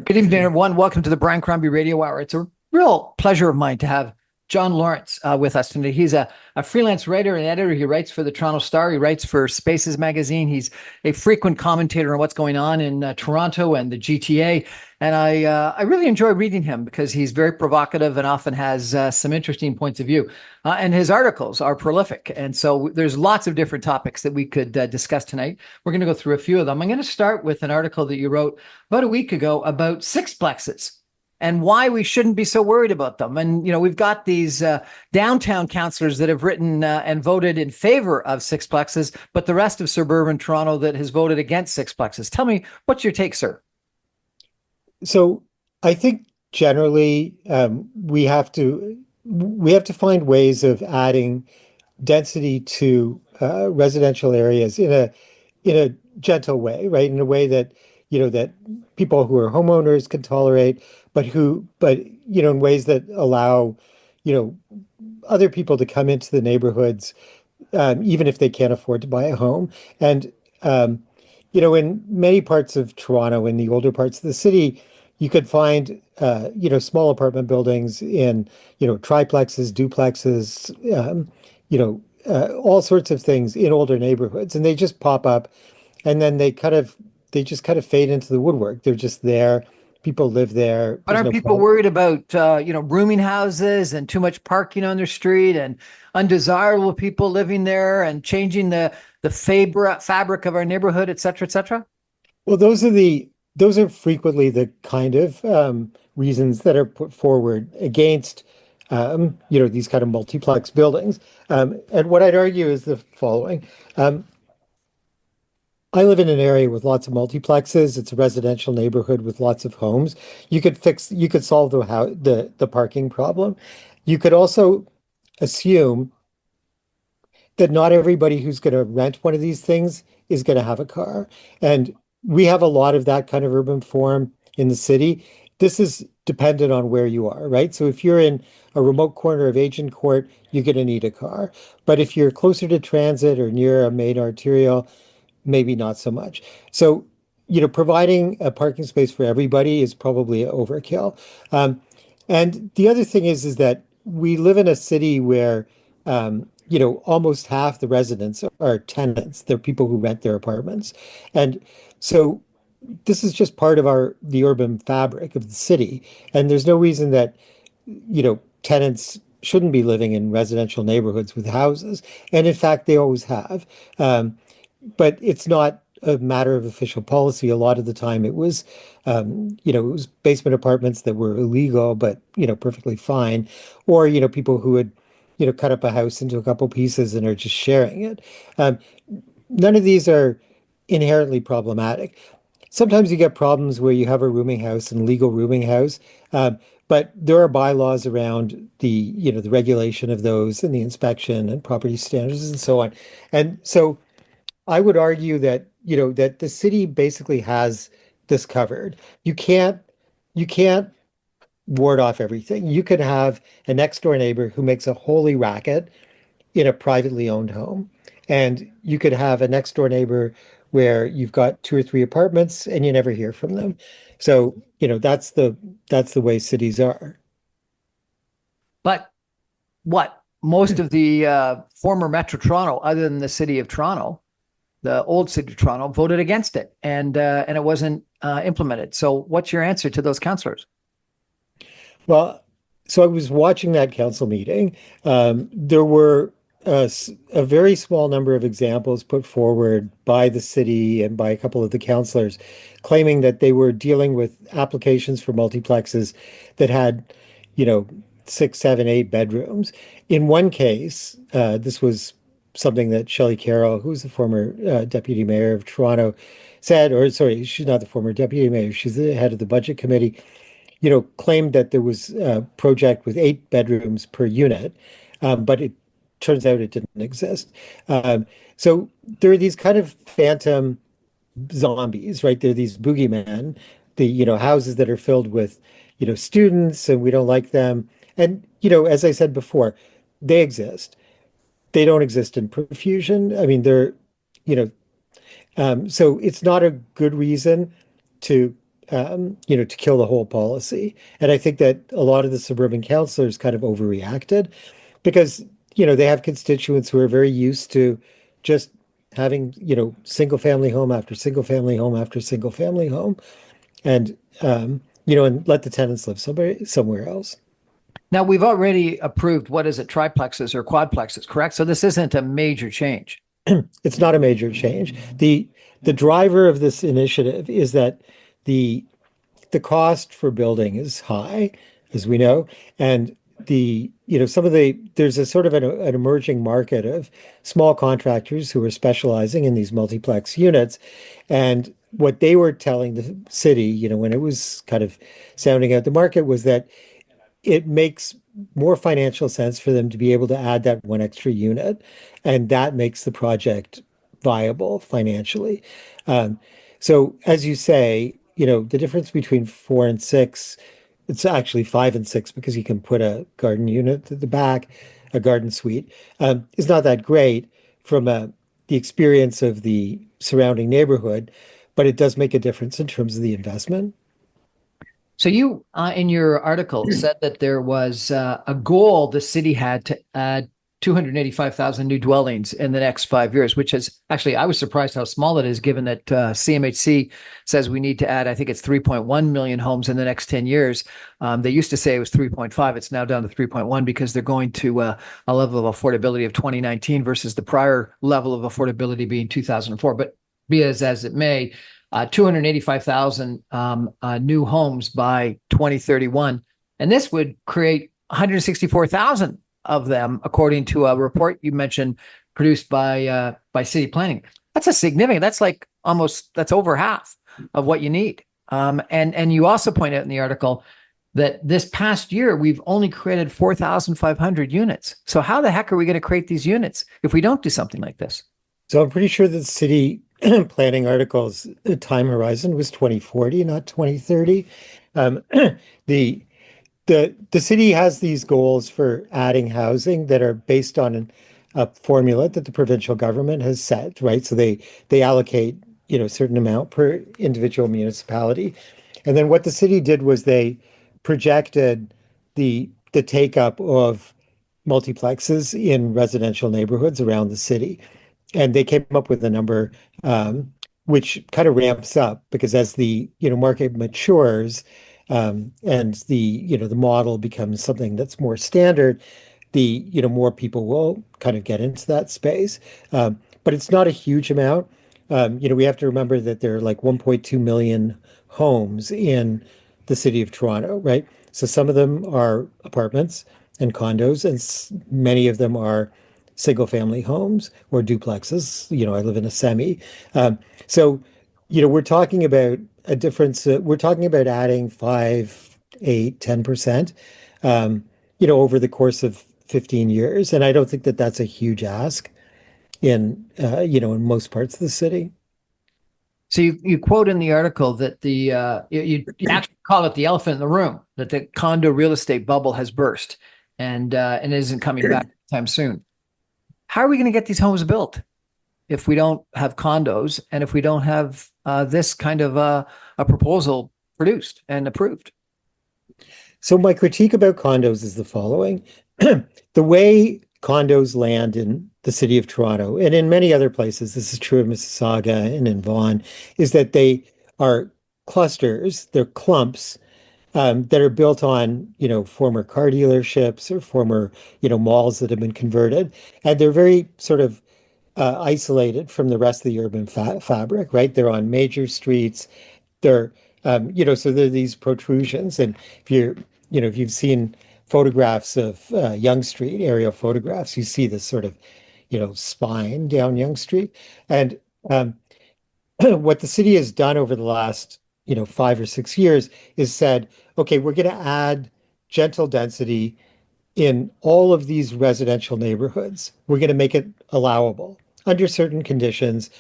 Good evening, everyone. Welcome to the Brian Crombie Radio Hour. It's a real pleasure of mine to have John Lorinc with us today. He's a freelance writer and editor. He writes for the Toronto Star. He writes for Spaces magazine. He's a frequent commentator on what's going on in Toronto and the GTA. And I really enjoy reading him because he's very provocative and often has some interesting points of view. And his articles are prolific. And so there's lots of different topics that we could discuss tonight. We're going to go through a few of them. I'm going to start with an article that you wrote about a week ago about sixplexes and why we shouldn't be so worried about them. And, we've got these downtown councillors that have written and voted in favor of sixplexes, but the rest of suburban Toronto that has voted against sixplexes. Tell me, what's your take, sir? So I think generally we have to find ways of adding density to residential areas in a gentle way, right? In a way that that people who are homeowners can tolerate, but in ways that allow you know other people to come into the neighborhoods, even if they can't afford to buy a home. And in many parts of Toronto, in the older parts of the city, you could find small apartment buildings in triplexes, duplexes, all sorts of things in older neighborhoods, and they just pop up, and then they just kind of fade into the woodwork. They're just there. People live there. But There's aren't no people problem. worried about, rooming houses and too much parking on their street and undesirable people living there and changing the fabric of our neighborhood, et cetera, et cetera? Well, those are frequently the kind of reasons that are put forward against these kind of multiplex buildings. And what I'd argue is the following. Um, I live in an area with lots of multiplexes. It's a residential neighborhood with lots of homes. You could solve the parking problem. You could also assume that not everybody who's going to rent one of these things is going to have a car. And we have a lot of that kind of urban form in the city. This is dependent on where you are, right? So if you're in a remote corner of Agent Court, you're going to need a car. But if you're closer to transit or near a main arterial, maybe not so much. So, providing a parking space for everybody is probably overkill. Um, and the other thing is that we live in a city where, almost half the residents are tenants. They're people who rent their apartments. And so this is just part of the urban fabric of the city. And there's no reason that, tenants shouldn't be living in residential neighborhoods with houses. And in fact, they always have. But it's not a matter of official policy. A lot of the time it was basement apartments that were illegal, but, perfectly fine. Or, people who would, cut up a house into a couple pieces and are just sharing it. Um, None of these are inherently problematic. Sometimes you get problems where you have a rooming house and legal rooming house, but there are bylaws around the regulation of those and the inspection and property standards and so on. And so I would argue that the city basically has this covered. You can't you can't ward off everything. You could have a next door neighbor who makes a holy racket in a privately owned home, and you could have a next door neighbor where you've got two or three apartments and you never hear from them. So, that's the way cities are. But what most of the former Metro Toronto, other than the city of Toronto, the old city of Toronto, voted against it, and it wasn't implemented. So, what's your answer to those councillors? Well, so I was watching that council meeting. There were a very small number of examples put forward by the city and by a couple of the councillors claiming that they were dealing with applications for multiplexes that had, you know, six, seven, eight bedrooms. In one case, this was something that Shelley Carroll, who's the former deputy mayor of Toronto, said, or sorry, she's not the former deputy mayor, she's the head of the budget committee, claimed that there was a project with eight bedrooms per unit, but it turns out it didn't exist. So there are these kind of phantom zombies, right? There are these boogeymen, the houses that are filled with students, and we don't like them. And as I said before, they exist. They don't exist in profusion. I mean, they're you know so it's not a good reason to to kill the whole policy. And I think that a lot of the suburban councillors kind of overreacted because, they have constituents who are very used to just having, single family home after single family home after single family home and, and let the tenants live somewhere else. Now, we've already approved, what is it, triplexes or quadplexes, correct? So this isn't a major change. It's not a major change. The driver of this initiative is that the the cost for building is high, as we know, and there's a sort of an emerging market of small contractors who are specializing in these multiplex units. And what they were telling the city, when it was kind of sounding out the market, was that it makes more financial sense for them to be able to add that one extra unit, and that makes the project viable financially. Um, so, as you say, the difference between 4 and 6, it's actually 5 and 6 because you can put a garden unit at the back, a garden suite, is not that great from the experience of the surrounding neighborhood, but it does make a difference in terms of the investment. So you, in your article, said that there was a goal the city had to add 285,000 new dwellings in the next 5 years, which is actually, I was surprised how small it is, given that CMHC says we need to add, I think it's 3.1 million homes in the next 10 years. They used to say it was 3.5. It's now down to 3.1 because they're going to a level of affordability of 2019 versus the prior level of affordability being 2004. But be as it may, 285,000 new homes by 2031. And this would create 164,000 of them, according to a report you mentioned produced by city planning. That's a significant, that's over half of what you need. And you also point out in the article that this past year, we've only created 4,500 units. So how the heck are we going to create these units if we don't do something like this? So I'm pretty sure that the city planning articles, the time horizon was 2040, not 2030. Um, the the city has these goals for adding housing that are based on a formula that the provincial government has set, right? So they allocate, a certain amount per individual municipality. And then what the city did was they projected the take up of multiplexes in residential neighborhoods around the city. And they came up with a number which kind of ramps up because as the market matures, and the model becomes something that's more standard, the more people will kind of get into that space. But it's not a huge amount. We have to remember that there are like 1.2 million homes in the city of Toronto, right? So some of them are apartments and condos, and many of them are single family homes or duplexes. I live in a semi. So, we're talking about a difference. We're talking about adding 5, 8, 10%, over the course of 15 years. And I don't think that that's a huge ask in most parts of the city. So you quote in the article that you actually call it the elephant in the room, that the condo real estate bubble has burst and isn't coming back anytime soon. How are we going to get these homes built if we don't have condos and if we don't have this kind of a proposal produced and approved? So my critique about condos is the following. The way condos land in the city of Toronto and in many other places, this is true of Mississauga and in Vaughan, is that they are clusters, they're clumps that are built on, former car dealerships or former, malls that have been converted. And they're very sort of isolated from the rest of the urban fabric, right? They're on major streets. They're, so there are these protrusions. And if you've seen photographs of Yonge Street, aerial photographs, you see this sort of, spine down Yonge Street. And what the city has done over the last, 5 or 6 years is said, okay, we're going to add gentle density in all of these residential neighborhoods. We're going to make it allowable under certain conditions,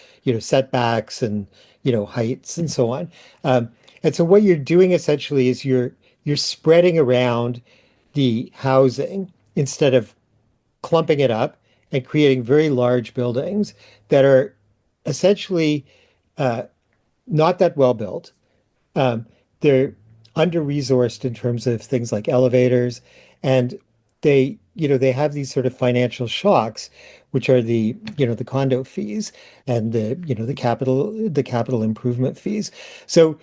setbacks and, heights and so on. And so what you're doing essentially is you're spreading around the housing instead of clumping it up and creating very large buildings that are essentially not that well built. they're under-resourced in terms of things like elevators, and they have these sort of financial shocks, which are the condo fees and the capital improvement fees. So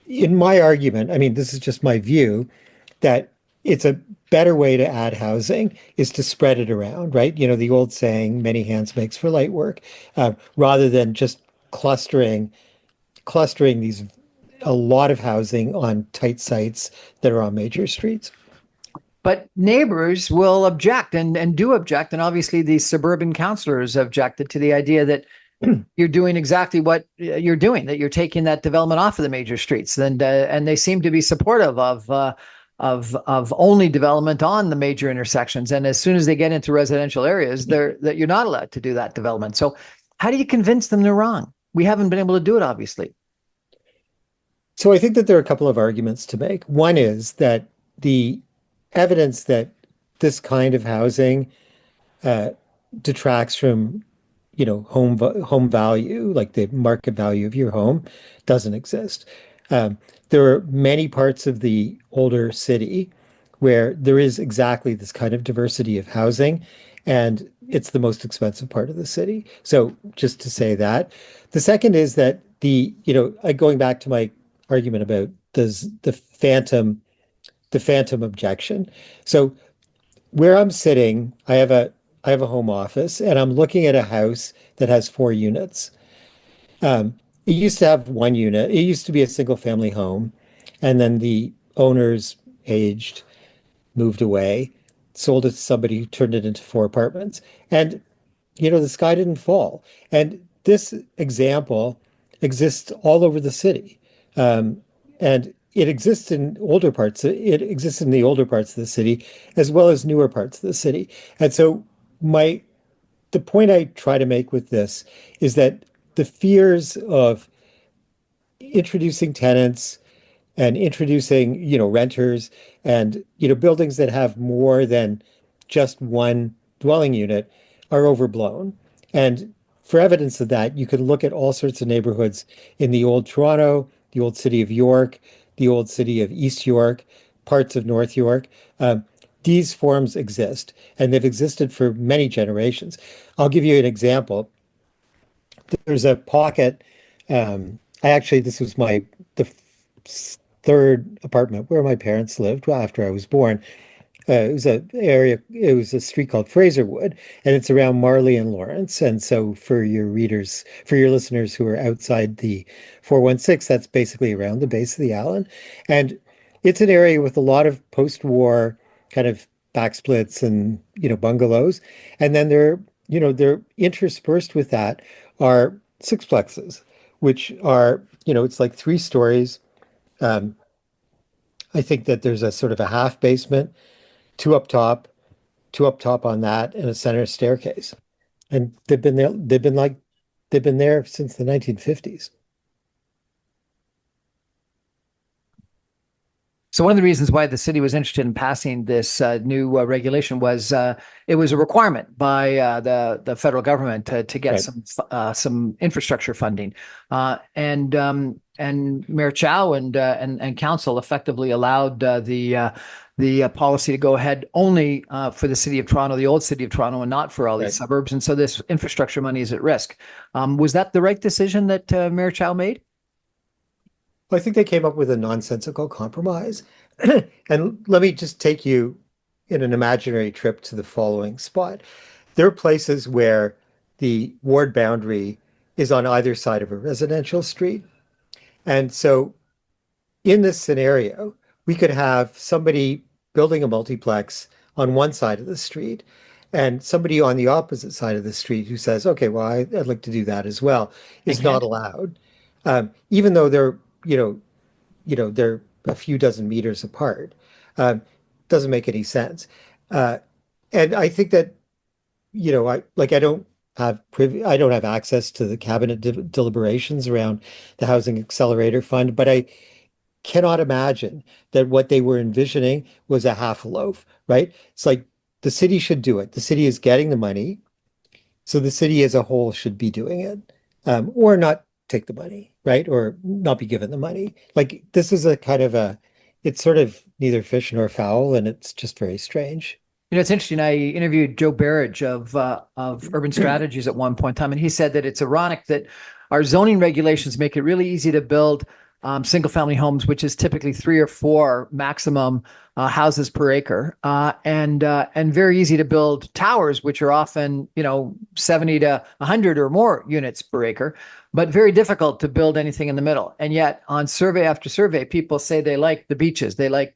in my argument, I mean, this is just my view, that it's a better way to add housing is to spread it around, right? The old saying, many hands makes for light work, rather than just clustering these a lot of housing on tight sites that are on major streets. But neighbors will object and do object. And obviously, the suburban councillors objected to the idea that you're doing exactly what you're doing, that you're taking that development off of the major streets. And they seem to be supportive of only development on the major intersections. And as soon as they get into residential areas, that you're not allowed to do that development. So how do you convince them they're wrong? We haven't been able to do it, obviously. So I think that there are a couple of arguments to make. One is that the evidence that this kind of housing uh, detracts from, home value, like the market value of your home, doesn't exist. There are many parts of the older city where there is exactly this kind of diversity of housing, and it's the most expensive part of the city. So just to say that. The second is that going back to my argument about the phantom objection. So where I'm sitting, I have a home office, and I'm looking at a house that has 4 units. It used to have 1 unit. It used to be a single family home, and then the owners aged, moved away, sold it to somebody who turned it into 4 apartments. And the sky didn't fall. And this example exists all over the city. And it exists in older parts. It exists in the older parts of the city as well as newer parts of the city. And so my the point I try to make with this is that the fears of introducing tenants and introducing, renters and, buildings that have more than just one dwelling unit are overblown. And for evidence of that, you can look at all sorts of neighborhoods in the old Toronto, the old city of York, the old city of East York, parts of North York. These forms exist, and they've existed for many generations. I'll give you an example. There's a pocket. This was the third apartment where my parents lived after I was born. It was a street called Fraserwood, and it's around Marley and Lawrence. And so for your listeners who are outside the 416, that's basically around the base of the island. And it's an area with a lot of post-war kind of backsplits and, bungalows. And then they're interspersed with that are sixplexes, which are, it's like 3 stories. Um, I think that there's a sort of a half basement, two up top, two up top on that, and a center staircase. And they've been there since the 1950s. So one of the reasons why the city was interested in passing this new regulation was it was a requirement by the federal government to get Right. some infrastructure funding, and Mayor Chow and council effectively allowed the policy to go ahead only for the city of Toronto, the old city of Toronto, and not for all these Right. suburbs. And so this infrastructure money is at risk. Was that the right decision that Mayor Chow made? Well, I think they came up with a nonsensical compromise. And let me just take you in an imaginary trip to the following spot. There are places where the ward boundary is on either side of a residential street. And so in this scenario, we could have somebody building a multiplex on one side of the street and somebody on the opposite side of the street who says, okay, well, I'd like to do that as well, They is not can't. allowed. Even though they're a few dozen meters apart. Um, doesn't make any sense. Uh, and I think that, I don't have access to the cabinet deliberations around the Housing Accelerator Fund, but I cannot imagine that what they were envisioning was a half a loaf, right? It's like the city should do it. The city is getting the money, so the city as a whole should be doing it, or not take the money. right? Or not be given the money. Like this is a kind of it's sort of neither fish nor fowl, and it's just very strange. It's interesting. I interviewed Joe Barrage of Urban Strategies at one point in time, and he said that it's ironic that our zoning regulations make it really easy to build single family homes, which is typically 3 or 4 maximum houses per acre, and very easy to build towers, which are often 70 to 100 or more units per acre, but very difficult to build anything in the middle. And yet, on survey after survey, people say they like the beaches, they like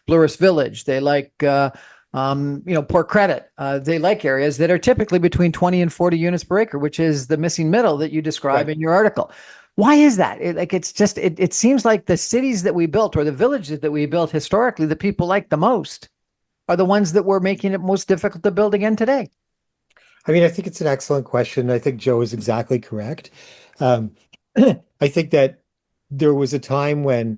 Blurist Village, they like Port Credit. They like areas that are typically between 20 and 40 units per acre, which is the missing middle that you describe Right. in your article. Why is that? It seems like the cities that we built or the villages that we built historically, the people like the most are the ones that were making it most difficult to build again today. I mean, I think it's an excellent question. I think Joe is exactly correct. Um, I think that there was a time when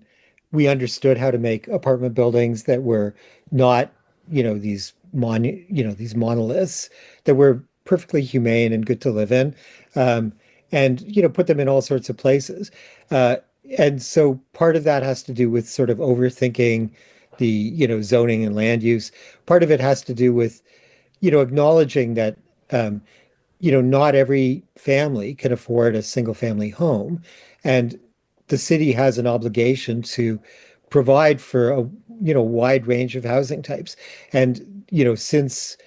we understood how to make apartment buildings that were not, these monoliths that were perfectly humane and good to live in, um, and put them in all sorts of places. Uh, and so part of that has to do with sort of overthinking the, zoning and land use. Part of it has to do with acknowledging that, um, not every family can afford a single family home. And the city has an obligation to provide for a, wide range of housing types. And, since,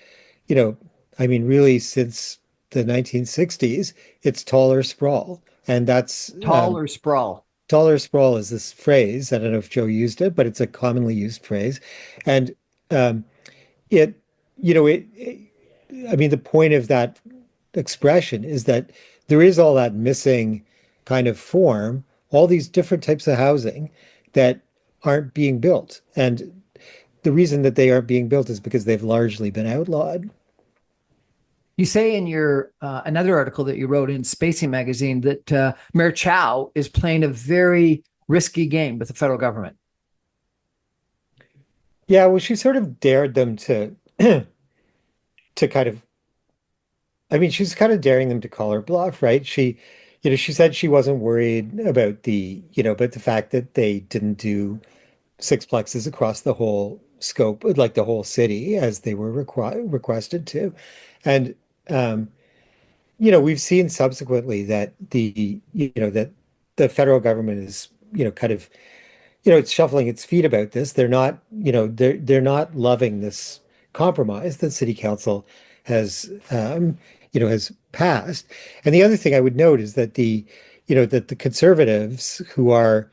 you know, I mean, really since the 1960s, it's taller sprawl. And that's Tall or sprawl. taller sprawl is this phrase. I don't know if Joe used it, but it's a commonly used phrase. And um, it, I mean, the point of that expression is that there is all that missing kind of form, all these different types of housing that aren't being built. And the reason that they aren't being built is because they've largely been outlawed. You say in your another article that you wrote in Spacing magazine that Mayor Chow is playing a very risky game with the federal government. Yeah, well, she sort of dared them to to kind of I mean, she's kind of daring them to call her bluff, right? She said she wasn't worried about about the fact that they didn't do sixplexes across the whole scope, like the whole city, as they were requested to. And um, we've seen subsequently that that the federal government is, kind of, it's shuffling its feet about this. They're not, they're not loving this compromise that city council has, has passed. And the other thing I would note is that that the conservatives who are,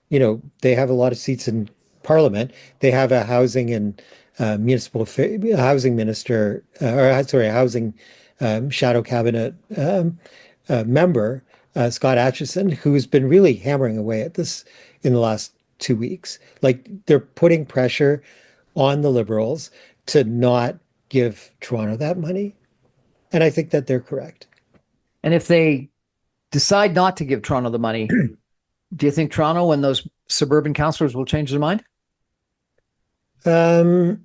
they have a lot of seats in parliament. They have a housing and housing minister, or sorry, a housing shadow cabinet member, Scott Atchison, who's been really hammering away at this in the last 2 weeks. Like they're putting pressure on the Liberals to not give Toronto that money. And I think that they're correct. And if they decide not to give Toronto the money, do you think Toronto and those suburban councillors will change their mind? Um,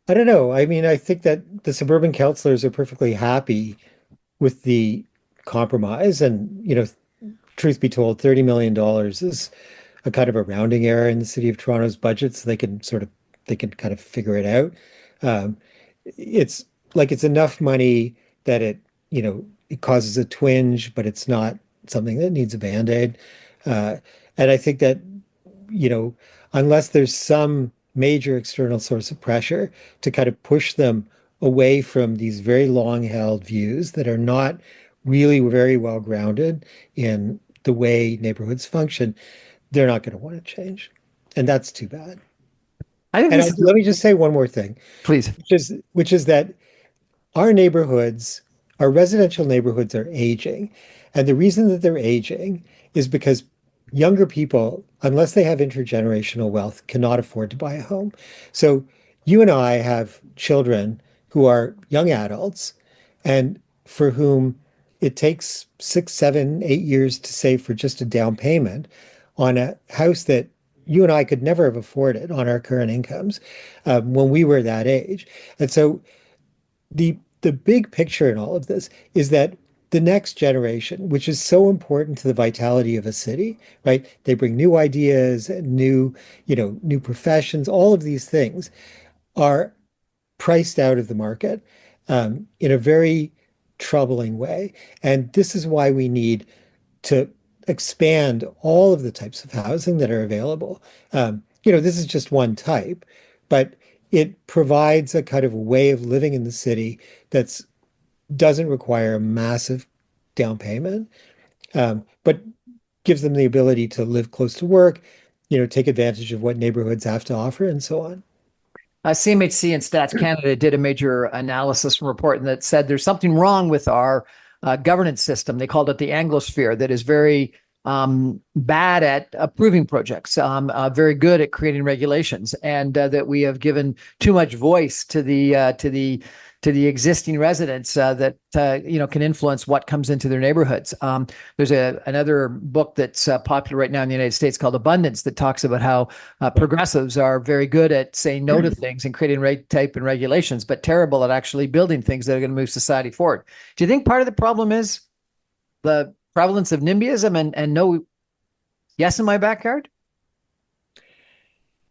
I don't know. I mean, I think that the suburban councillors are perfectly happy with the compromise. And, truth be told, $30 million is a kind of a rounding error in the city of Toronto's budget, so they can kind of figure it out. Um, it's it's enough money that it causes a twinge, but it's not something that needs a Band-Aid. Uh, and I think that, you know, unless there's some major external source of pressure to kind of push them away from these very long held views that are not really very well grounded in the way neighborhoods function, they're not going to want to change. And that's too bad. I think And this is, let me just say one more thing, please. which is that our neighborhoods, our residential neighborhoods are aging. And the reason that they're aging is because younger people, unless they have intergenerational wealth, cannot afford to buy a home. So you and I have children who are young adults and for whom it takes 6, 7, 8 years to save for just a down payment on a house that you and I could never have afforded on our current incomes when we were that age. And so the big picture in all of this is that the next generation, which is so important to the vitality of a city, right? They bring new ideas, new professions, all of these things are priced out of the market in a very troubling way. And this is why we need to expand all of the types of housing that are available. This is just one type, but it provides a kind of way of living in the city that doesn't require a massive down payment, but gives them the ability to live close to work, take advantage of what neighborhoods have to offer, and so on. CMHC and Stats Canada did a major analysis report that said there's something wrong with our governance system. They called it the Anglosphere, that is very bad at approving projects, very good at creating regulations, and that we have given too much voice to the existing residents that can influence what comes into their neighborhoods. There's another book that's popular right now in the United States called Abundance that talks about how progressives are very good at saying no to things and creating red tape and regulations, but terrible at actually building things that are going to move society forward. Do you think part of the problem is the prevalence of NIMBYism and no yes in my backyard?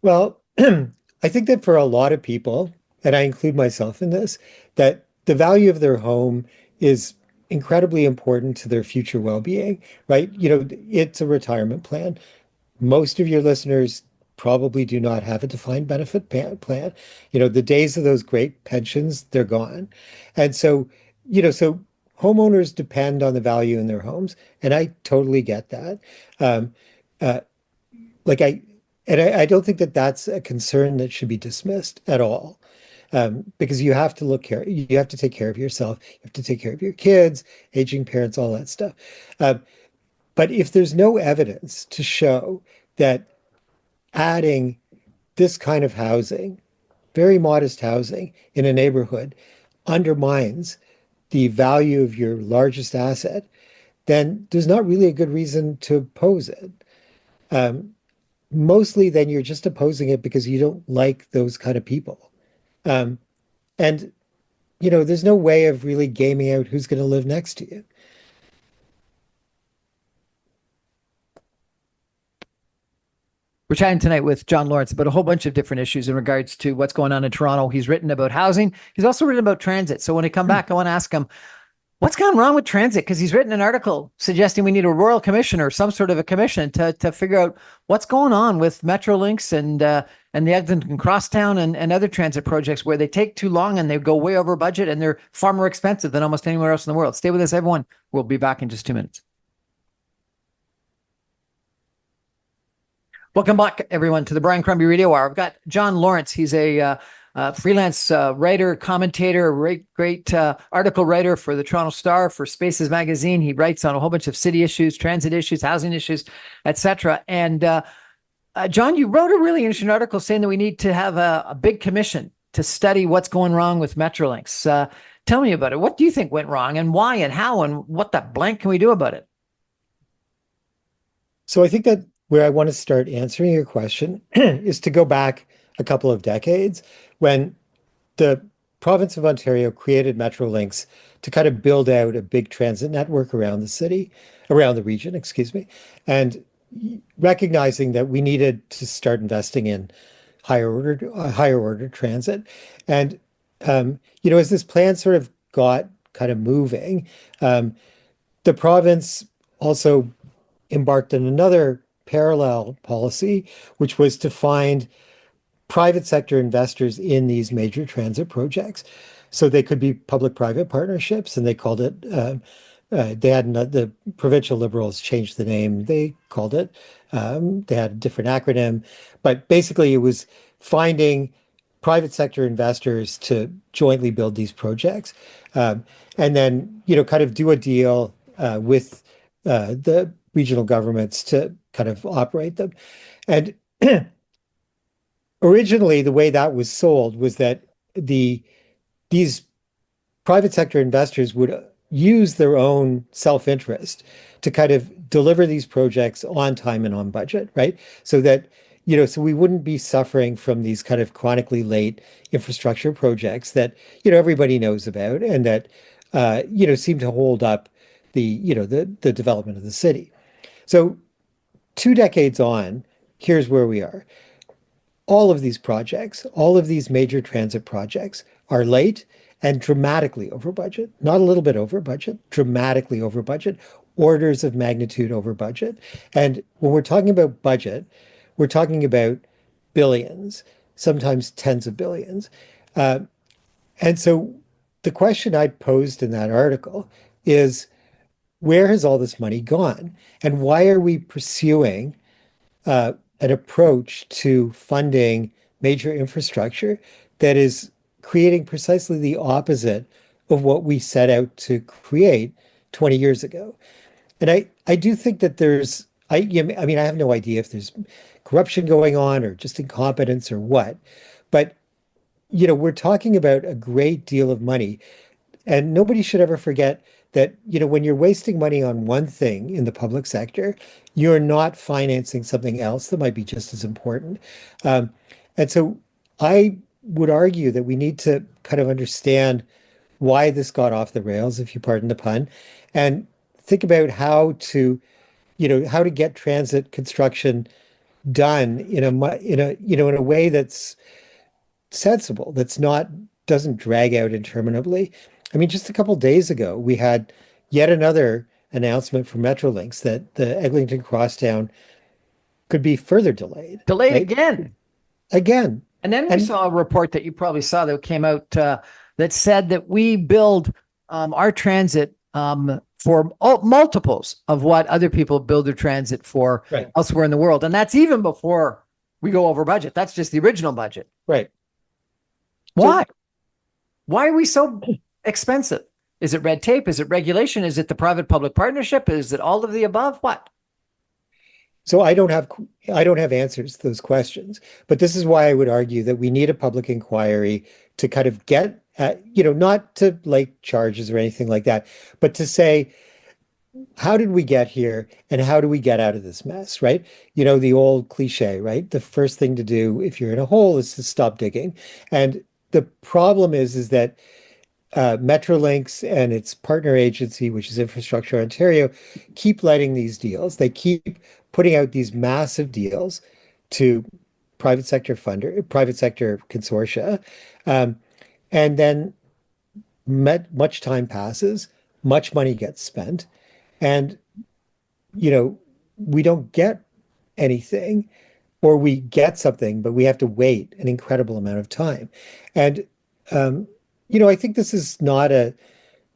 Well, I think that for a lot of people, and I include myself in this, that the value of their home is incredibly important to their future well-being, right? It's a retirement plan. Most of your listeners probably do not have a defined benefit plan. The days of those great pensions, they're gone. And so homeowners depend on the value in their homes, and I totally get that. Um, uh, I don't think that that's a concern that should be dismissed at all. Because you have to you have to take care of yourself, you have to take care of your kids, aging parents, all that stuff. But if there's no evidence to show that adding this kind of housing, very modest housing in a neighborhood, undermines the value of your largest asset, then there's not really a good reason to oppose it. Mostly then you're just opposing it because you don't like those kind of people. Um, and there's no way of really gaming out who's going to live next to you. We're chatting tonight with John Lorinc about a whole bunch of different issues in regards to what's going on in Toronto. He's written about housing. He's also written about transit. So when I come back, I want to ask him, what's gone wrong with transit? Because he's written an article suggesting we need a royal commission or some sort of a commission to figure out what's going on with Metrolinx and the Eglinton Crosstown and other transit projects where they take too long and they go way over budget and they're far more expensive than almost anywhere else in the world. Stay with us, everyone. We'll be back in just 2 minutes. Welcome back, everyone, to the Brian Crombie Radio Hour. I've got John Lorinc. He's a freelance writer, commentator, great article writer for the Toronto Star, for Spaces magazine. He writes on a whole bunch of city issues, transit issues, housing issues, etc. And John, you wrote a really interesting article saying that we need to have a big commission to study what's going wrong with Metrolinx. Tell me about it. What do you think went wrong and why and how and what the blank can we do about it? So I think that where I want to start answering your question is to go back a couple of decades when the province of Ontario created Metrolinx to kind of build out a big transit network around the region, excuse me, and recognizing that we needed to start investing in higher order transit. And as this plan sort of got kind of moving, the province also embarked on another parallel policy, which was to find private sector investors in these major transit projects. So they could be public-private partnerships, and they called it, the provincial Liberals changed the name. They called it, they had a different acronym, but basically it was finding private sector investors to jointly build these projects. And then, kind of do a deal with the regional governments to kind of operate them. And originally, the way that was sold was that these private sector investors would use their own self-interest to kind of deliver these projects on time and on budget, right? So that, so we wouldn't be suffering from these kind of chronically late infrastructure projects that, everybody knows about and that, seem to hold up the development of the city. So 2 decades on, here's where we are. All of these projects, all of these major transit projects are late and dramatically over budget, not a little bit over budget, dramatically over budget, orders of magnitude over budget. And when we're talking about budget, we're talking about billions, sometimes tens of billions. Uh, and so the question I posed in that article is, where has all this money gone? And why are we pursuing an approach to funding major infrastructure that is creating precisely the opposite of what we set out to create 20 years ago? And I do think that I mean, I have no idea if there's corruption going on or just incompetence or what, but we're talking about a great deal of money, and nobody should ever forget that, when you're wasting money on one thing in the public sector, you're not financing something else that might be just as important. Um, and so I would argue that we need to kind of understand why this got off the rails, if you pardon the pun, and think about how to get transit construction done in a way that's sensible, that's not doesn't drag out interminably. I mean, just a couple days ago, we had yet another announcement from Metrolinx that the Eglinton Crosstown could be further delayed, Delayed right? again. Again. And then we And saw a report that you probably saw that came out that said that we build our transit for multiples of what other people build their transit for right, elsewhere in the world. And that's even before we go over budget. That's just the original budget. right. So Why? Why are we so expensive? Is it red tape? Is it regulation? Is it the private-public partnership? Is it all of the above? What? So I don't have answers to those questions, but this is why I would argue that we need a public inquiry to kind of get at, not to like charges or anything like that, but to say, how did we get here and how do we get out of this mess, right? The old cliche, right? The first thing to do if you're in a hole is to stop digging. And the problem is that Metrolinx and its partner agency, which is Infrastructure Ontario, keep letting these deals. They keep putting out these massive deals to private sector consortia, um, and then much time passes, much money gets spent, and you know we don't get anything, or we get something, but we have to wait an incredible amount of time. And um, I think this is not a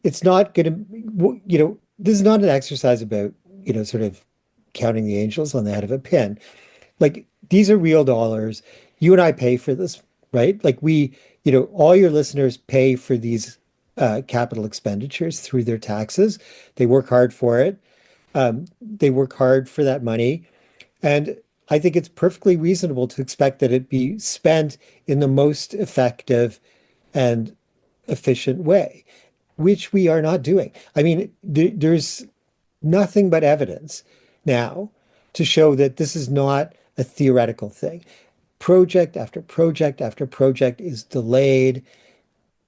it's not going to, this is not an exercise about, sort of counting the angels on the head of a pin. Like, these are real dollars. You and I pay for this, right? Like, all your listeners pay for these capital expenditures through their taxes. They work hard for it. They work hard for that money. And I think it's perfectly reasonable to expect that it be spent in the most effective and efficient way, which we are not doing. I mean, there's nothing but evidence now to show that this is not a theoretical thing. Project after project after project is delayed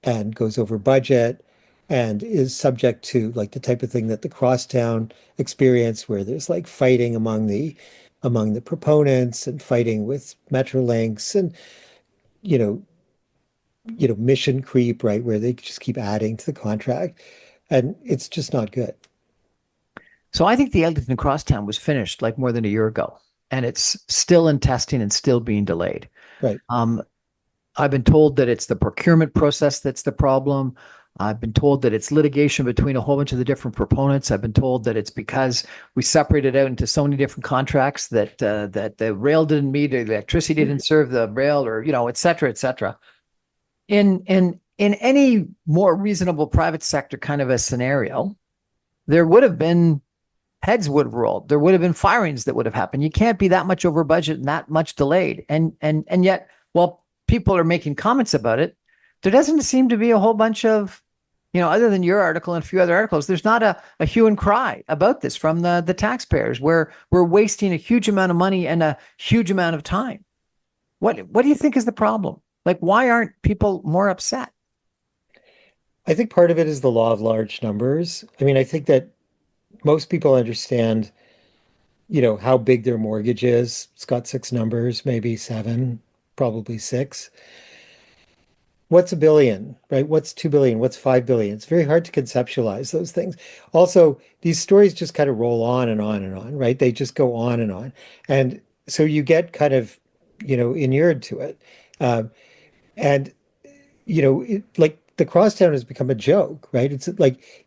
and goes over budget and is subject to like the type of thing that the Crosstown experienced, where there's like fighting among the proponents and fighting with Metrolinx and you know mission creep, right, where they just keep adding to the contract, and it's just not good. So I think the Eglinton Crosstown was finished like more than a year ago, and it's still in testing and still being delayed. Right. I've been told that it's the procurement process that's the problem. I've been told that it's litigation between a whole bunch of the different proponents. I've been told that it's because we separated out into so many different contracts that that the rail didn't meet, or the electricity didn't serve the rail, or et cetera, et cetera. In any more reasonable private sector kind of a scenario, there would have been heads would have rolled. There would have been firings that would have happened. You can't be that much over budget and that much delayed. And yet, while people are making comments about it, there doesn't seem to be a whole bunch of, other than your article and a few other articles, there's not a hue and cry about this from the taxpayers, where we're wasting a huge amount of money and a huge amount of time. What do you think is the problem? Like, why aren't people more upset? I think part of it is the law of large numbers. I mean, I think that most people understand, how big their mortgage is. It's got six numbers, maybe seven, probably six. What's a billion, right? What's 2 billion? What's 5 billion? It's very hard to conceptualize those things. Also, these stories just kind of roll on and on and on, right? They just go on and on. And so you get kind of, inured to it. Um, and, like the crosstown has become a joke, right? It's like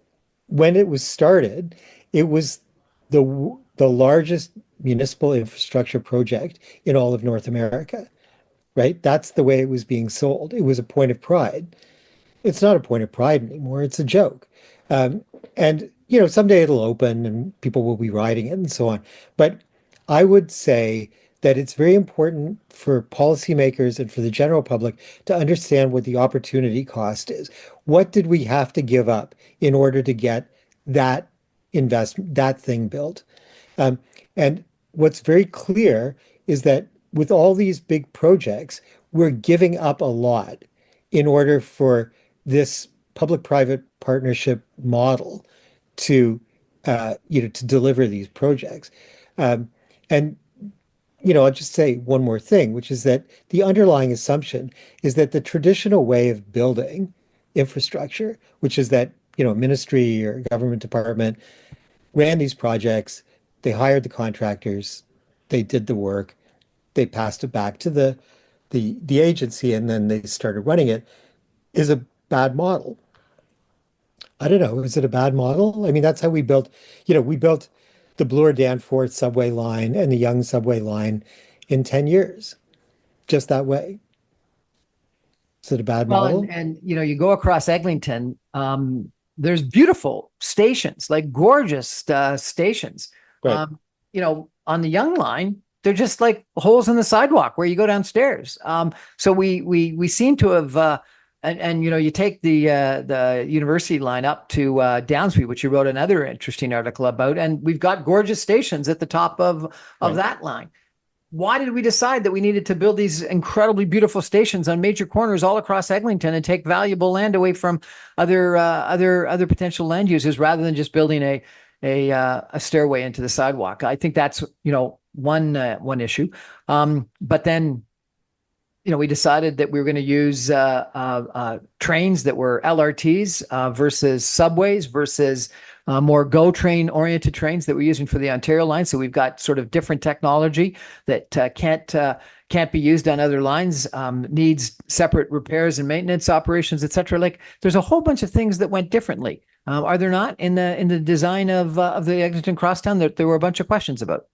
when it was started, it was the largest municipal infrastructure project in all of North America, right? That's the way it was being sold. It was a point of pride. It's not a point of pride anymore. It's a joke. And, someday it'll open and people will be riding it and so on. But I would say that it's very important for policymakers and for the general public to understand what the opportunity cost is. What did we have to give up in order to get that investment, that thing built? Um, and what's very clear is that with all these big projects, we're giving up a lot in order for this public-private partnership model to, to deliver these projects. And I'll just say one more thing, which is that the underlying assumption is that the traditional way of building infrastructure, which is that, a ministry or government department ran these projects, they hired the contractors, they did the work, they passed it back to the agency, and then they started running it, is a bad model. I don't know. Is it a bad model? I mean, that's how we built the Bloor Danforth subway line and the Yonge subway line in 10 years, just that way. Is it a bad Well, model? you go across Eglinton, there's beautiful stations, like gorgeous stations. Right. On the Young line, they're just like holes in the sidewalk where you go downstairs. So we seem to have you take the university line up to Downsview, which you wrote another interesting article about, and we've got gorgeous stations at the top of Right. that line. Why did we decide that we needed to build these incredibly beautiful stations on major corners all across Eglinton and take valuable land away from other potential land users rather than just building a stairway into the sidewalk? I think that's one issue. But then we decided that we were going to use trains that were LRTs versus subways versus more GO train oriented trains that we're using for the Ontario line. So we've got sort of different technology that can't be used on other lines, needs separate repairs and maintenance operations, et cetera. Like there's a whole bunch of things that went differently. Are there not in the design of the Eglinton Crosstown that there were a bunch of questions about?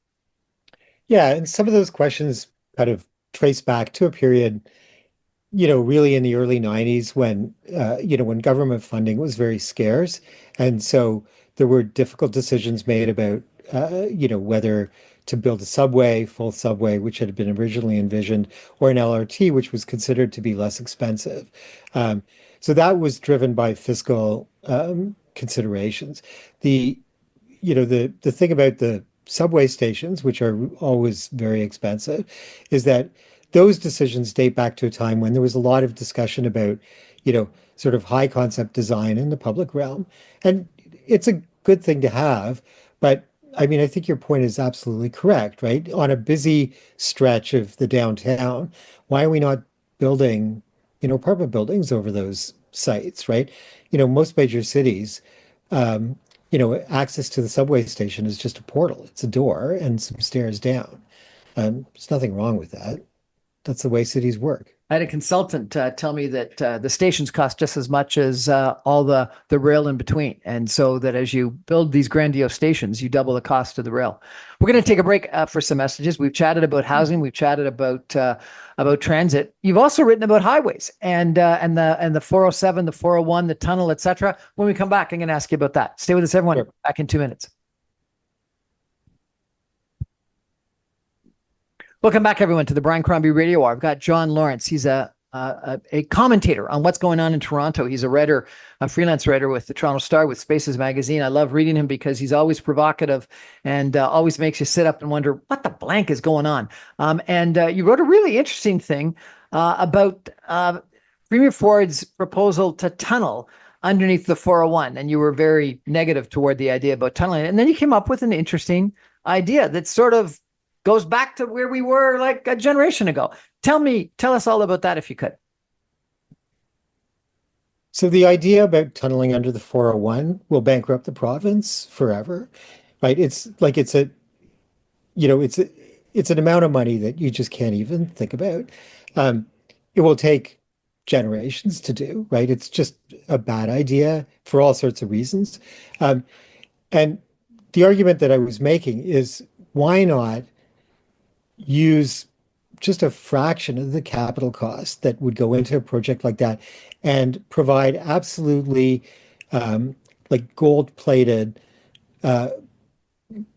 Yeah, and some of those questions kind of trace back to a period, really in the early 90s when government funding was very scarce. And so there were difficult decisions made about, whether to build a subway, full subway, which had been originally envisioned, or an LRT, which was considered to be less expensive. So that was driven by fiscal considerations. The the thing about the subway stations, which are always very expensive, is that those decisions date back to a time when there was a lot of discussion about, sort of high concept design in the public realm. And it's a good thing to have, but I mean, I think your point is absolutely correct, right? On a busy stretch of the downtown, why are we not building, apartment buildings over those sites, right? Most major cities, access to the subway station is just a portal. It's a door and some stairs down. There's nothing wrong with that. That's the way cities work. I had a consultant tell me that the stations cost just as much as all the rail in between, and so that as you build these grandiose stations, you double the cost of the rail. We're going to take a break for some messages. We've chatted about housing, we've chatted about transit. You've also written about highways and the 407, the 401, the tunnel, etc. When we come back, I'm going to ask you about that. Stay with us, everyone. Sure. Back in 2 minutes. Welcome back, everyone, to the Brian Crombie Radio Hour. I've got John Lorinc. He's a commentator on what's going on in Toronto. He's a writer, a freelance writer with the Toronto Star, with Spaces magazine. I love reading him because he's always provocative and always makes you sit up and wonder what the blank is going on. And you wrote a really interesting thing about Premier Ford's proposal to tunnel underneath the 401, and you were very negative toward the idea about tunneling. And then you came up with an interesting idea that sort of goes back to where we were like a generation ago. Tell us all about that if you could. So the idea about tunneling under the 401 will bankrupt the province forever, right? It's like it's an amount of money that you just can't even think about. Um, it will take generations to do, right? It's just a bad idea for all sorts of reasons. Um, and the argument that I was making is why not use just a fraction of the capital cost that would go into a project like that and provide absolutely like gold-plated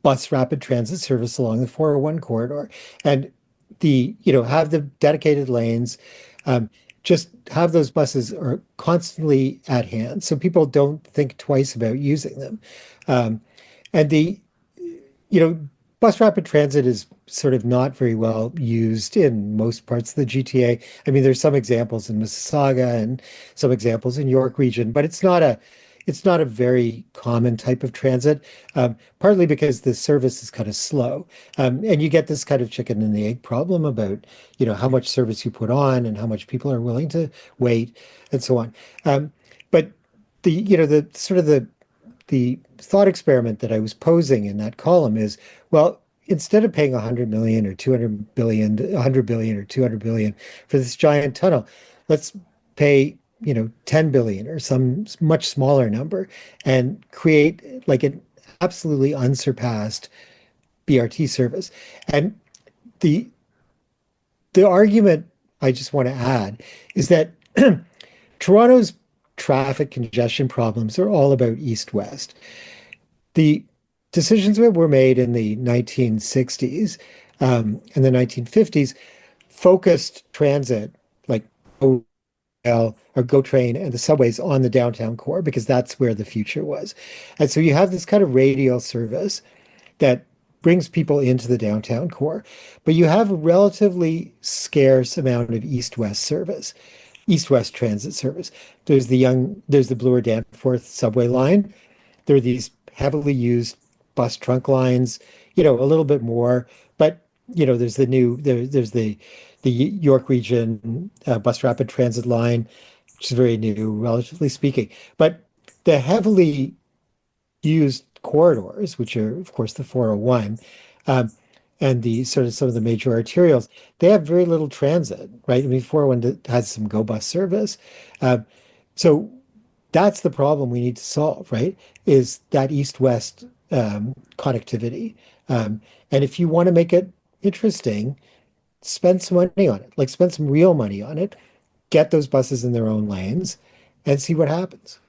bus rapid transit service along the 401 corridor and have the dedicated lanes, just have those buses are constantly at hand so people don't think twice about using them. And you know, bus rapid transit is sort of not very well used in most parts of the GTA. I mean, there's some examples in Mississauga and some examples in York region, but it's not a very common type of transit, partly because the service is kind of slow. And you get this kind of chicken and the egg problem about, how much service you put on and how much people are willing to wait and so on. But the sort of the thought experiment that I was posing in that column is, well, instead of paying 100 million or 200 billion, 100 billion or 200 billion for this giant tunnel, let's pay 10 billion or some much smaller number and create like an absolutely unsurpassed BRT service. And the the argument I just want to add is that Toronto's traffic congestion problems are all about east-west. The decisions that were made in the 1960s and the 1950s focused transit, like or GO Train and the subways on the downtown core because that's where the future was. And so you have this kind of radial service that brings people into the downtown core, but you have a relatively scarce amount of east-west service, east-west transit service. There's the Bloor Danforth subway line. There are these heavily used bus trunk lines, a little bit more, but there's the York Region bus rapid transit line, which is very new, relatively speaking. But the heavily used corridors, which are of course the 401, and the sort of some of the major arterials, they have very little transit, right? I mean, 401 has some GO bus service. So that's the problem we need to solve, right? Is that east-west connectivity. And if you want to make it interesting, spend some money on it, like spend some real money on it, get those buses in their own lanes and see what happens.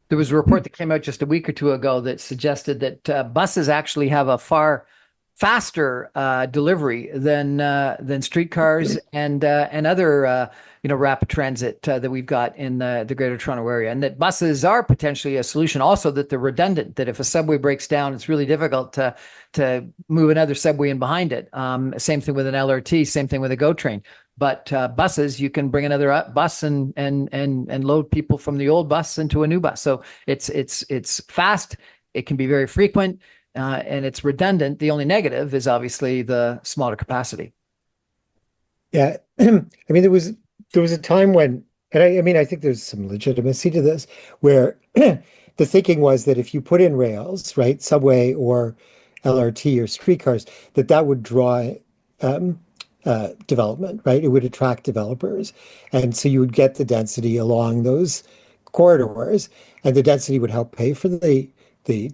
There was a report that came out just a week or two ago that suggested that buses actually have a far faster delivery than streetcars and other rapid transit that we've got in the Greater Toronto Area, and that buses are potentially a solution. Also, that they're redundant. That if a subway breaks down, it's really difficult to move another subway in behind it. Same thing with an LRT. Same thing with a GO train. But buses, you can bring another bus and load people from the old bus into a new bus. So it's fast. It can be very frequent. And it's redundant. The only negative is obviously the smaller capacity. Yeah, I mean there was a time when, and I mean I think there's some legitimacy to this, where the thinking was that if you put in rails, right, subway or LRT or streetcars, that would draw development, right? It would attract developers, and so you would get the density along those corridors, and the density would help pay for the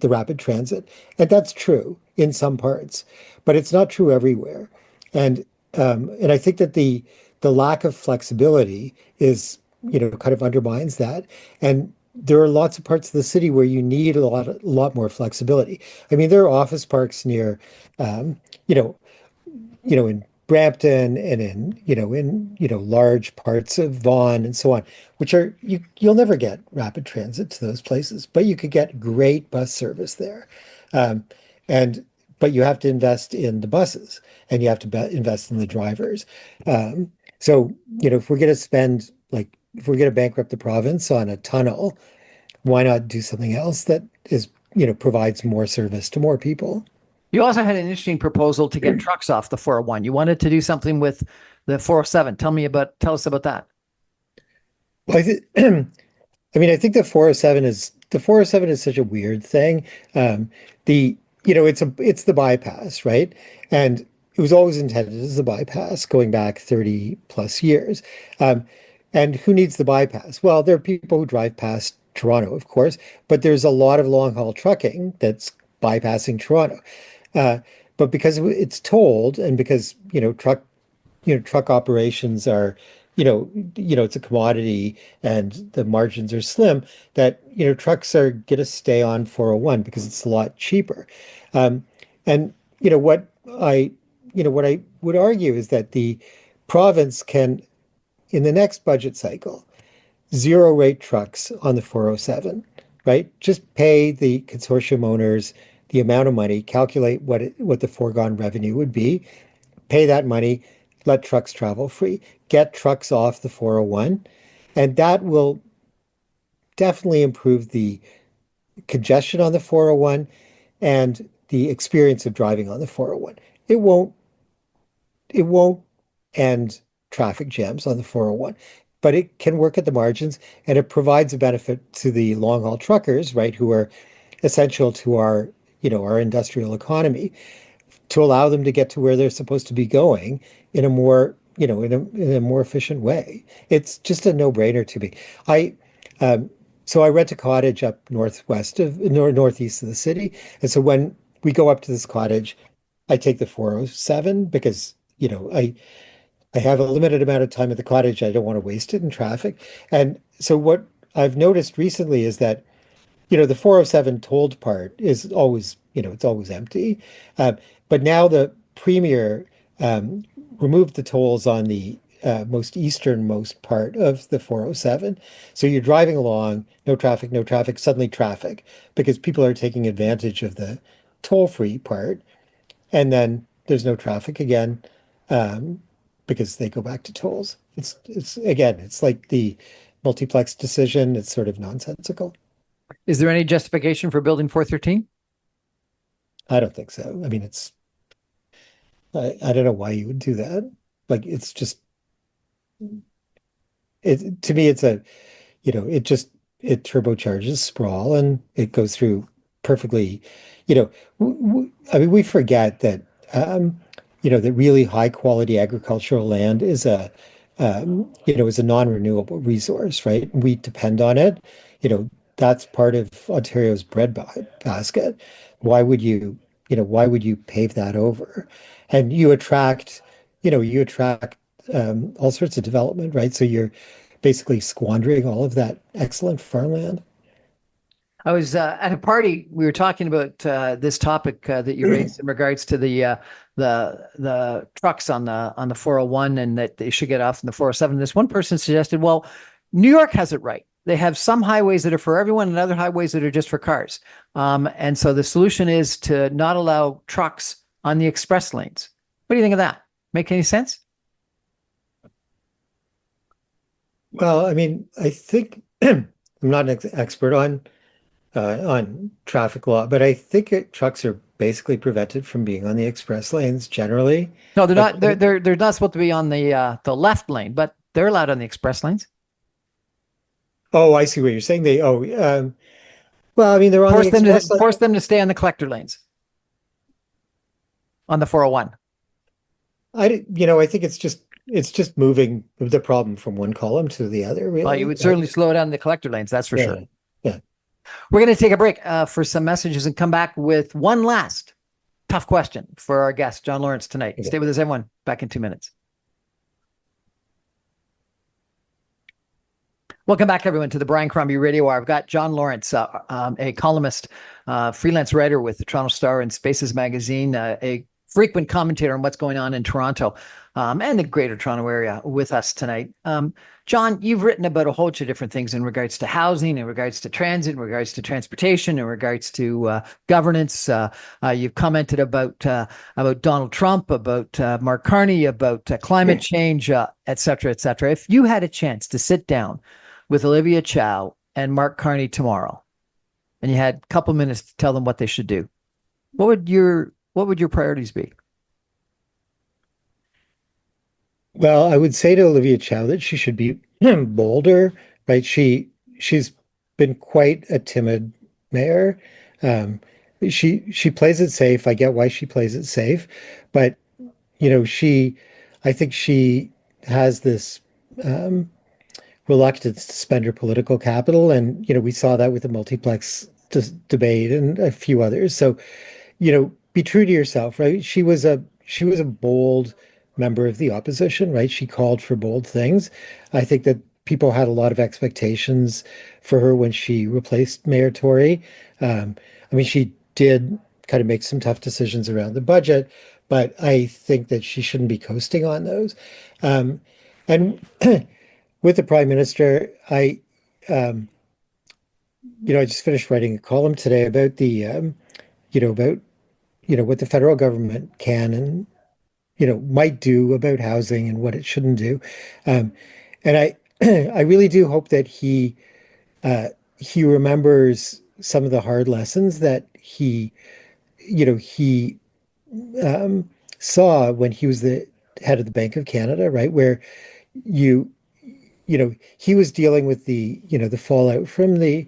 rapid transit. And that's true in some parts, but it's not true everywhere. And I think that the lack of flexibility is, kind of undermines that. And there are lots of parts of the city where you need a lot more flexibility. I mean, there are office parks near, in Brampton and in large parts of Vaughan and so on, which are you'll never get rapid transit to those places, but you could get great bus service there. Um, and but you have to invest in the buses and you have to invest in the drivers. So, if we're going to bankrupt the province on a tunnel, why not do something else that is, provides more service to more people? You also had an interesting proposal to get trucks off the 401. You wanted to do something with the 407. Tell us about that. Well, I think the 407 is such a weird thing. The it's the bypass, right? And it was always intended as the bypass going back 30 plus years. Um, and who needs the bypass? Well, there are people who drive past Toronto, of course, but there's a lot of long haul trucking that's bypassing Toronto. Uh, but because it's tolled and because, truck operations are, it's a commodity and the margins are slim, that, trucks are going to stay on 401 because it's a lot cheaper. Um, and, what I would argue is that the province can, in the next budget cycle, zero rate trucks on the 407, right? Just pay the consortium owners the amount of money, calculate what the foregone revenue would be, pay that money, let trucks travel free, get trucks off the 401, and that will definitely improve the congestion on the 401 and the experience of driving on the 401. It won't end traffic jams on the 401, but it can work at the margins and it provides a benefit to the long haul truckers, right, who are essential to our industrial economy, to allow them to get to where they're supposed to be going in a more, in a more efficient way. It's just a no-brainer to me. I so I rent a cottage up northeast of the city, and so when we go up to this cottage, I take the 407 because I have a limited amount of time at the cottage. I don't want to waste it in traffic. And so what I've noticed recently is that the 407 tolled part is always, it's always empty. But now the premier removed the tolls on the most easternmost part of the 407. So you're driving along, no traffic, no traffic, suddenly traffic, because people are taking advantage of the toll-free part. And then there's no traffic again, because they go back to tolls. It's again, it's like the multiplex decision. It's sort of nonsensical. Is there any justification for building 413? I don't think so. I mean, I don't know why you would do that. Like, it's just, to me, it's it turbocharges sprawl and it goes through perfectly, I mean, we forget that, that really high quality agricultural land is a non-renewable resource, right? We depend on it. That's part of Ontario's basket. Why would you pave that over? And you attract all sorts of development, right? So you're basically squandering all of that excellent farmland. I was at a party. We were talking about this topic that you raised in regards to the trucks on the 401 and that they should get off in the 407. This one person suggested, well, New York has it right. They have some highways that are for everyone and other highways that are just for cars. And so the solution is to not allow trucks on the express lanes. What do you think of that? Make any sense? Well, I mean, I think I'm not an expert on traffic law, but I think trucks are basically prevented from being on the express lanes generally. No, they're Like, not. They're not supposed to be on the left lane, but they're allowed on the express lanes. oh, I see what you're saying. Well, I mean, they're on the express lane. Force them to stay on the collector lanes on the 401. I think it's just moving the problem from one column to the other, really. Well, you would certainly slow down the collector lanes, that's for sure. Yeah. We're going to take a break for some messages and come back with one last tough question for our guest, John Lorinc, tonight. Okay. Stay with us, everyone. Back in 2 minutes. Welcome back, everyone, to the Brian Crombie Radio Hour. I've got John Lorinc, a columnist, freelance writer with the Toronto Star and Spaces magazine, a frequent commentator on what's going on in Toronto and the greater Toronto area with us tonight. John, you've written about a whole bunch of different things in regards to housing, in regards to transit, in regards to transportation, in regards to governance. You've commented about Donald Trump, about Mark Carney, about climate change, et cetera, et cetera. If you had a chance to sit down with Olivia Chow and Mark Carney tomorrow, and you had a couple minutes to tell them what they should do, what would your priorities be? Well, I would say to Olivia Chow that she should be bolder, right? She's been quite a timid mayor. Um, she plays it safe. I get why she plays it safe, but I think she has this reluctance to spend her political capital, and we saw that with the multiplex debate and a few others. So be true to yourself, right? She was a bold member of the opposition, right? She called for bold things. I think that people had a lot of expectations for her when she replaced Mayor Tory. I mean, she did kind of make some tough decisions around the budget, but I think that she shouldn't be coasting on those. And with the Prime Minister, I just finished writing a column today about about what the federal government can and might do about housing and what it shouldn't do. Um, and I I really do hope that he remembers some of the hard lessons that he saw when he was the head of the Bank of Canada, right? Where you he was dealing with the fallout from the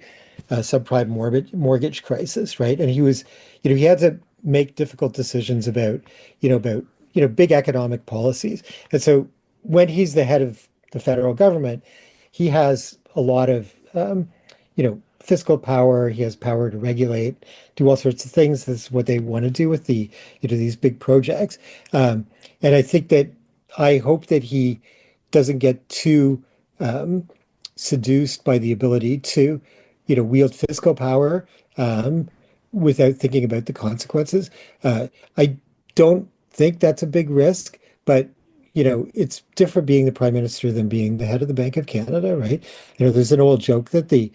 subprime mortgage crisis, right? And he had to make difficult decisions about big economic policies. And so when he's the head of the federal government, he has a lot of, fiscal power. He has power to regulate, do all sorts of things. That's what they want to do with these big projects. And I hope that he doesn't get too seduced by the ability to, wield fiscal power without thinking about the consequences. I don't think that's a big risk, but it's different being the prime minister than being the head of the Bank of Canada, right? There's an old joke that the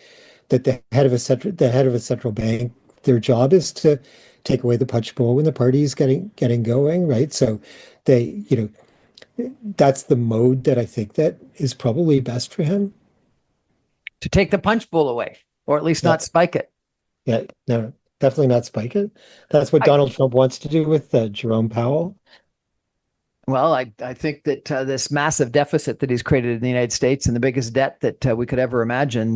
head of a central bank, their job is to take away the punch bowl when the party is getting going, right? So they, that's the mode that I think that is probably best for him. To take the punch bowl away, or at least Yeah. not spike it. Yeah, no, definitely not spike it. That's what I, Donald Trump wants to do with Jerome Powell. Well, I think that this massive deficit that he's created in the United States, and the biggest debt that we could ever imagine,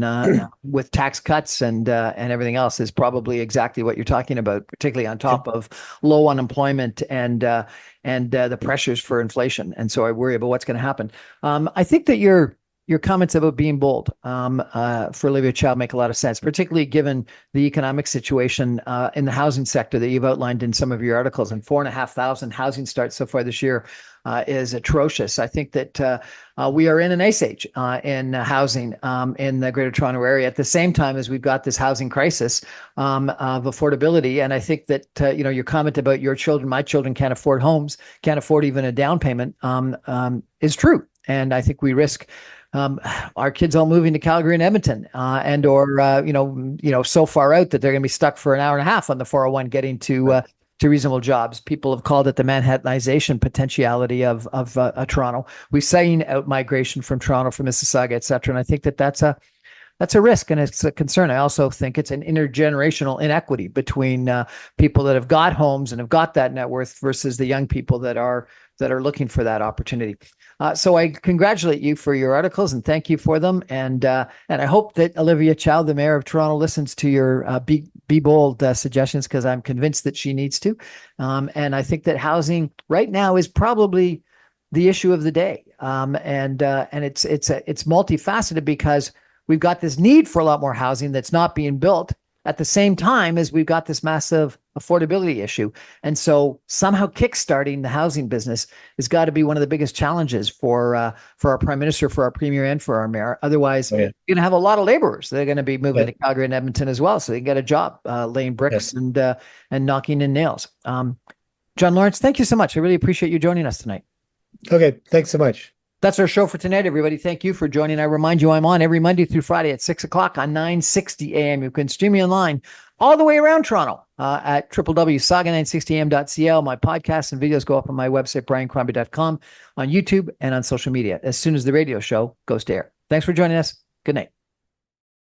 with tax cuts and everything else, is probably exactly what you're talking about, particularly on top of low unemployment and the pressures for inflation. And so I worry about what's going to happen. I think that your comments about being bold for Olivia Chow make a lot of sense, particularly given the economic situation in the housing sector that you've outlined in some of your articles. And 4,500 housing starts so far this year is atrocious. I think that we are in an ice age in housing in the Greater Toronto Area at the same time as we've got this housing crisis of affordability. And I think that your comment about your children, my children can't afford homes, can't afford even a down payment is true. And I think we risk our kids all moving to Calgary and Edmonton, or so far out that they're going to be stuck for an hour and a half on the 401 getting to reasonable jobs. People have called it the Manhattanization potentiality of Toronto. We've seen out migration from Toronto, from Mississauga, et cetera. And I think that that's a risk and it's a concern. I also think it's an intergenerational inequity between people that have got homes and have got that net worth versus the young people that are looking for that opportunity. So I congratulate you for your articles and thank you for them. And I hope that Olivia Chow, the mayor of Toronto, listens to your be bold suggestions, because I'm convinced that she needs to. And I think that housing right now is probably the issue of the day. And it's multifaceted, because we've got this need for a lot more housing that's not being built at the same time as we've got this massive affordability issue. And so somehow kickstarting the housing business has got to be one of the biggest challenges for our prime minister, for our premier, and for our mayor. Otherwise, you're going to have a lot of laborers that are going to be moving to Calgary and Edmonton as well, so they can get a job laying bricks and knocking in nails. John Lorinc, thank you so much. I really appreciate you joining us tonight. Okay, thanks so much. That's our show for tonight, everybody. Thank you for joining. I remind you, I'm on every Monday through Friday at 6 o'clock on 960 AM. You can stream me online all the way around Toronto at www.saga960am.cl. My podcasts and videos go up on my website, briancrombie.com, on YouTube, and on social media as soon as the radio show goes to air. Thanks for joining us. Good night.